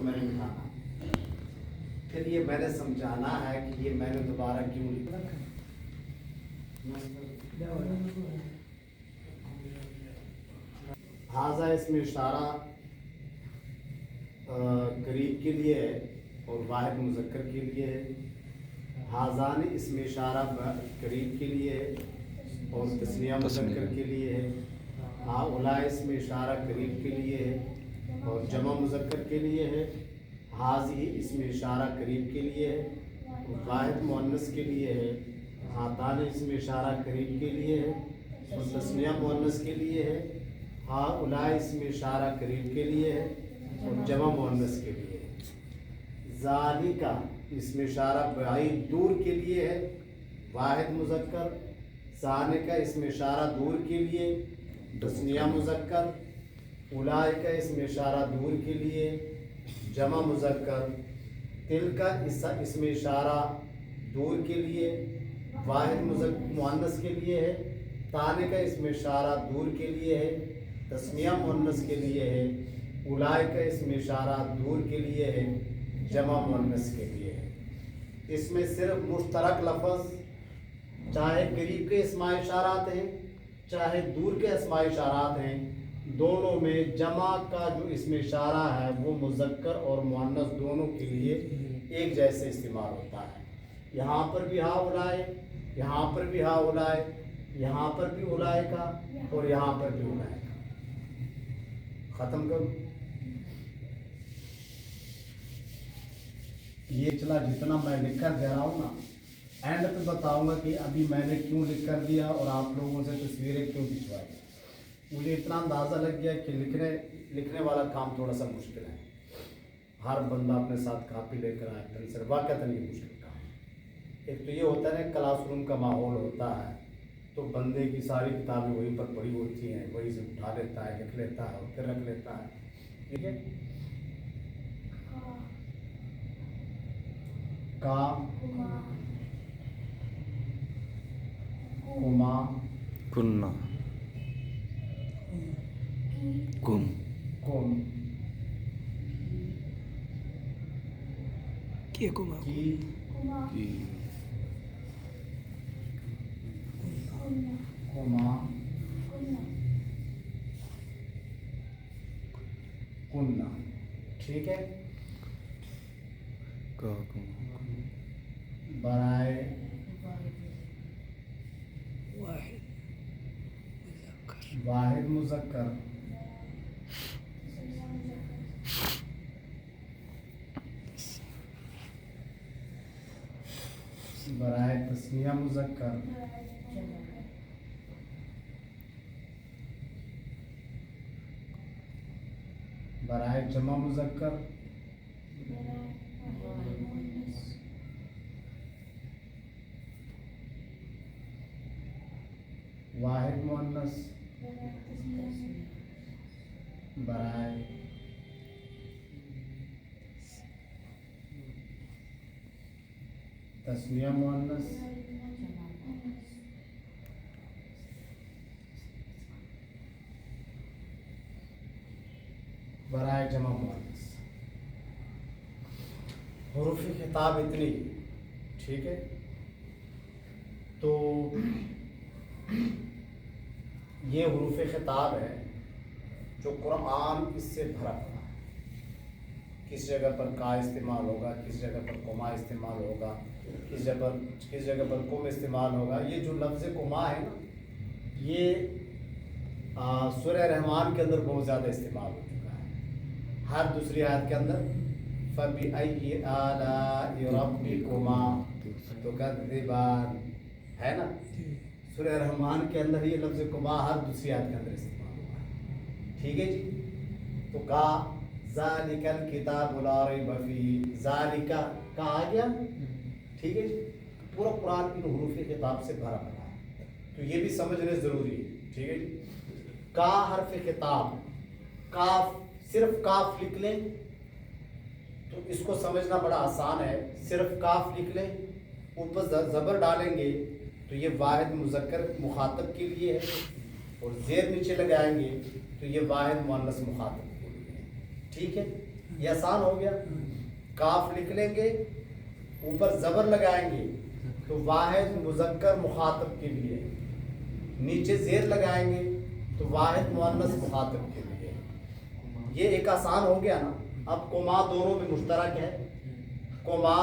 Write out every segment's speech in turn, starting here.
کو میں نے بٹھانا، پھر یہ میں نے سمجھانا ہے کہ یہ میں نے دوبارہ کیوں لکھا۔ ہاذا اسم اشارہ قریب کے لیے ہے اور واحد مذکر کے لیے ہے۔ ہاذان اسم اشارہ قریب کے لیے ہے اور تثنیہ مذکر کے لیے ہے۔ ہؤلاء اسم اشارہ قریب کے لیے ہے اور جمع مذکر کے لیے ہے۔ ہذہ اسم اشارہ قریب کے لیے ہے، واحد مؤنث کے لیے ہے۔ ہاتان اسم اشارہ قریب کے لیے ہے اور تثنیہ مؤنث کے لیے ہے۔ ہؤلاء اسم اشارہ قریب کے لیے ہے اور جمع مؤنث کے لیے ہے۔ ذالک اسم اشارہ بعید دور کے لیے ہے، واحد مذکر۔ ذالک اسم اشارہ دور کے لیے، تثنیہ مذکر۔ اولئک اسم اشارہ دور کے لیے، جمع مذکر۔ تلک اسم اشارہ دور کے لیے، واحد مؤنث کے لیے ہے۔ تانک اسم اشارہ دور کے لیے ہے، تثنیہ مؤنث کے لیے ہے۔ اولئک اسم اشارہ دور کے لیے ہے، جمع مؤنث کے لیے ہے۔ اس میں صرف مشترک لفظ، چاہے قریب کے اسماء اشارات ہیں چاہے دور کے اسماء اشارات ہیں، دونوں میں جمع کا جو اسم اشارہ ہے وہ مذکر اور مؤنث دونوں کے لیے ایک جیسے استعمال ہوتا ہے۔ یہاں پر بھی ہؤلاء، یہاں پر بھی ہؤلاء، یہاں پر بھی اولئک اور یہاں پر بھی اولئک۔ ختم کرو یہ چلا جتنا میں لکھ کر دے رہا ہوں نا، اینڈ پہ بتاؤں گا کہ ابھی میں نے کیوں لکھ کر دیا اور آپ لوگوں سے تصویریں کیوں کھنچوائی۔ مجھے اتنا اندازہ لگ گیا کہ لکھنے والا کام تھوڑا سا مشکل ہے۔ ہر بندہ اپنے ساتھ کاپی لے کر آئے، پینسل، واقعتاً یہ مشکل کام ہے۔ ایک تو یہ ہوتا ہے نا کلاس روم کا ماحول ہوتا ہے تو بندے کی ساری کتابیں وہیں پر پڑی ہوتی ہیں، وہیں سے اٹھا لیتا ہے، لکھ لیتا ہے اور پھر رکھ لیتا ہے، ٹھیک ہے۔ کا، کما، کننا، کم، کم، کی، کی، کما، کننا، ٹھیک ہے۔ کا، برائے واحد مذکر، برائے تثنیہ مذکر، برائے جمع مذکر، واحد مؤنث، برائے تثنیہ مؤنث، برائے جمع مؤنث۔ حروف خطاب اتنی، ٹھیک ہے۔ تو یہ حروف خطاب ہے جو قرآن اس سے بھرا پڑا ہے۔ کس جگہ پر کا استعمال ہوگا، کس جگہ پر کما استعمال ہوگا، کس جگہ پر کم استعمال ہوگا۔ یہ جو لفظ کما ہے نا، یہ سورہ رحمان کے اندر بہت زیادہ استعمال ہو چکا ہے۔ ہر دوسری آیت کے اندر فَبِأَيِّ آلَاءِ رَبِّكُمَا تُكَذِّبَانِ ہے نا، سورہ رحمان کے اندر یہ لفظ کما ہر دوسری آیت کے اندر استعمال ہوا ہے، ٹھیک ہے جی۔ تو کا ذَلِكَ الْكِتَابُ لَا رَيْبَ فِيهِ، ذَلِكَ کا آ گیا، ٹھیک ہے جی۔ پورا قرآن ان حروف خطاب سے بھرا پڑا ہے، تو یہ بھی سمجھنے ضروری ہے، ٹھیک ہے جی۔ کا حرف خطاب، کاف، صرف کاف لکھ لیں تو اس کو سمجھنا بڑا آسان ہے۔ صرف کاف لکھ لیں، اوپر زبر ڈالیں گے تو یہ واحد مذکر مخاطب کے لیے ہے، اور زیر نیچے لگائیں گے تو یہ واحد مؤنث مخاطب کے لیے ہے، ٹھیک ہے۔ یہ آسان ہو گیا. کاف لکھ لیں گے, اوپر زبر لگائیں گے تو واحد مذکر مخاطب کے لیے, نیچے زیر لگائیں گے تو واحد مؤنث مخاطب کے لیے. یہ ایک آسان ہو گیا نا. اب کما دونوں میں مشترک ہے. کما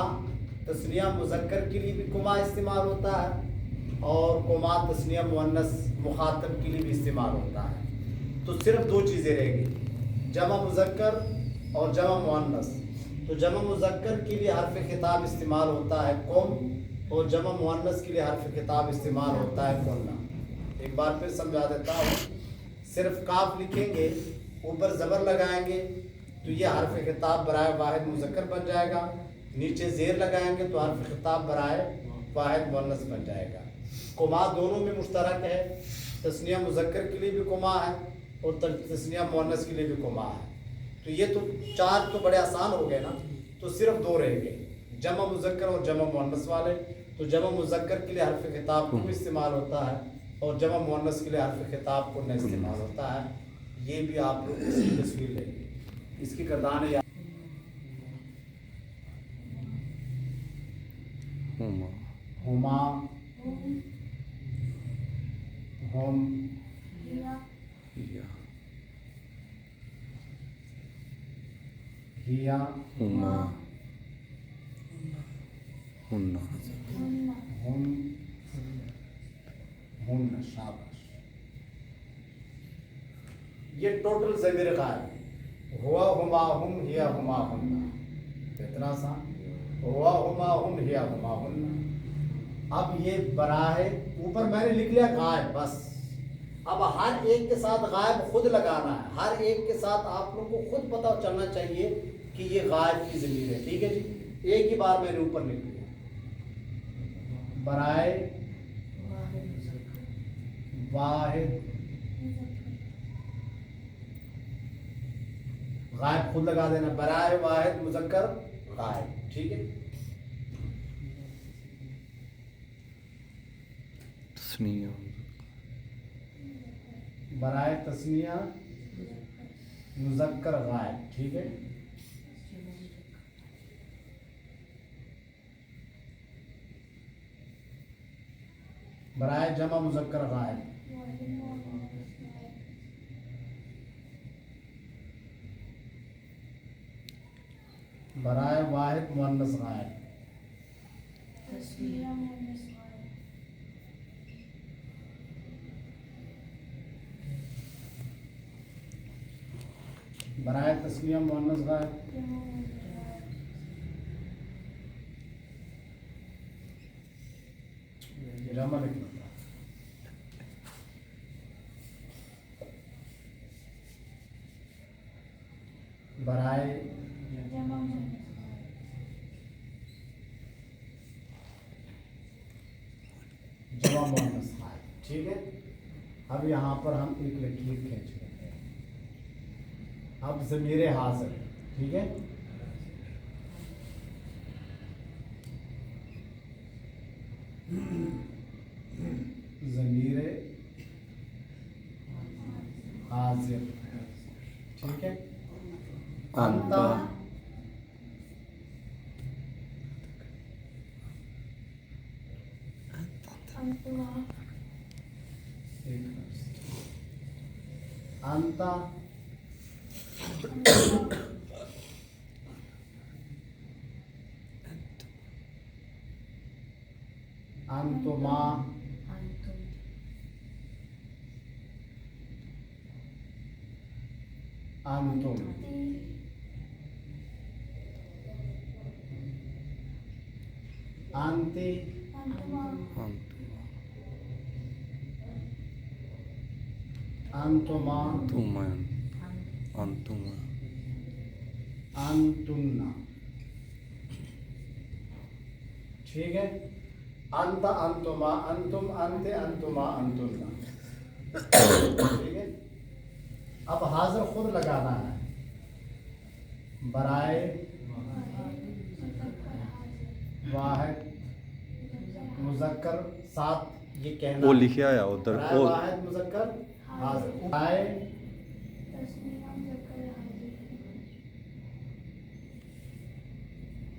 تثنیہ مذکر کے لیے بھی کما استعمال ہوتا ہے اور کما تثنیہ مؤنث مخاطب کے لیے بھی استعمال ہوتا ہے. تو صرف دو چیزیں رہیں گی, جمع مذکر اور جمع مؤنث. تو جمع مذکر کے لیے حرف خطاب استعمال ہوتا ہے کم اور جمع مؤنث کے لیے حرف خطاب استعمال ہوتا ہے کننا. ایک بار پھر سمجھا دیتا ہوں. صرف کاف لکھیں گے, اوپر زبر لگائیں گے تو یہ حرف خطاب برائے واحد مذکر بن جائے گا. نیچے زیر لگائیں گے تو حرف خطاب برائے واحد مؤنث بن جائے گا. کما دونوں میں مشترک ہے. تثنیہ مذکر کے لیے بھی کما ہے اور تثنیہ مؤنث کے لیے بھی کما ہے. تو یہ تو چار تو بڑے آسان ہو گئے نا. تو صرف دو رہ گئے, جمع مذکر اور جمع مؤنث والے. تو جمع مذکر کے لیے حرف خطاب کو استعمال ہوتا ہے اور جمع مؤنث کے لیے حرف خطاب کو نہ استعمال ہوتا ہے. یہ بھی آپ لوگ اس کی تصویر لیں گے. اس کی گردان یا ہما, ہم, ہیا, ہما, ہننا, ہم, ہن. شاباش. یہ ٹوٹل ضمیر غائب. ہوا ہما ہم, ہیا ہما ہننا. اتنا آسان. ہوا ہما ہم, ہیا ہما ہننا. اب یہ براہ اوپر میں نے لکھ لیا غائب بس. اب ہر ایک کے ساتھ غائب خود لگانا ہے. ہر ایک کے ساتھ آپ لوگوں کو خود پتہ چلنا چاہیے کہ یہ غائب کی ضمیر ہے. ٹھیک ہے جی. ایک ہی بار میں نے اوپر لکھ لیا. برائے واحد غائب خود لگا دینا. برائے واحد مذکر غائب. ٹھیک ہے. تثنیہ برائے تثنیہ مذکر غائب. ٹھیک ہے. برائے جمع مذکر غائب. برائے واحد مؤنث غائب. برائے تثنیہ مؤنث غائب. جمع لکھنا. برائے جمع مؤنث غائب. ٹھیک ہے. اب یہاں پر ہم ایک لکیر کھینچ لیتے ہیں. اب ضمیر حاضر. ٹھیک ہے. ضمیر حاضر. ٹھیک ہے. انتا, انتا, انتما, انتم, انتی, انتما, انتمان, انتما, انتنا. ٹھیک ہے. انت, انتما, انتم, انتے, انتما, انتنا. ٹھیک ہے. اب حاضر خود لگانا ہے. برائے واحد مذکر ساتھ یہ کہنا وہ لکھے آیا ادھر. برائے واحد مذکر حاضر. برائے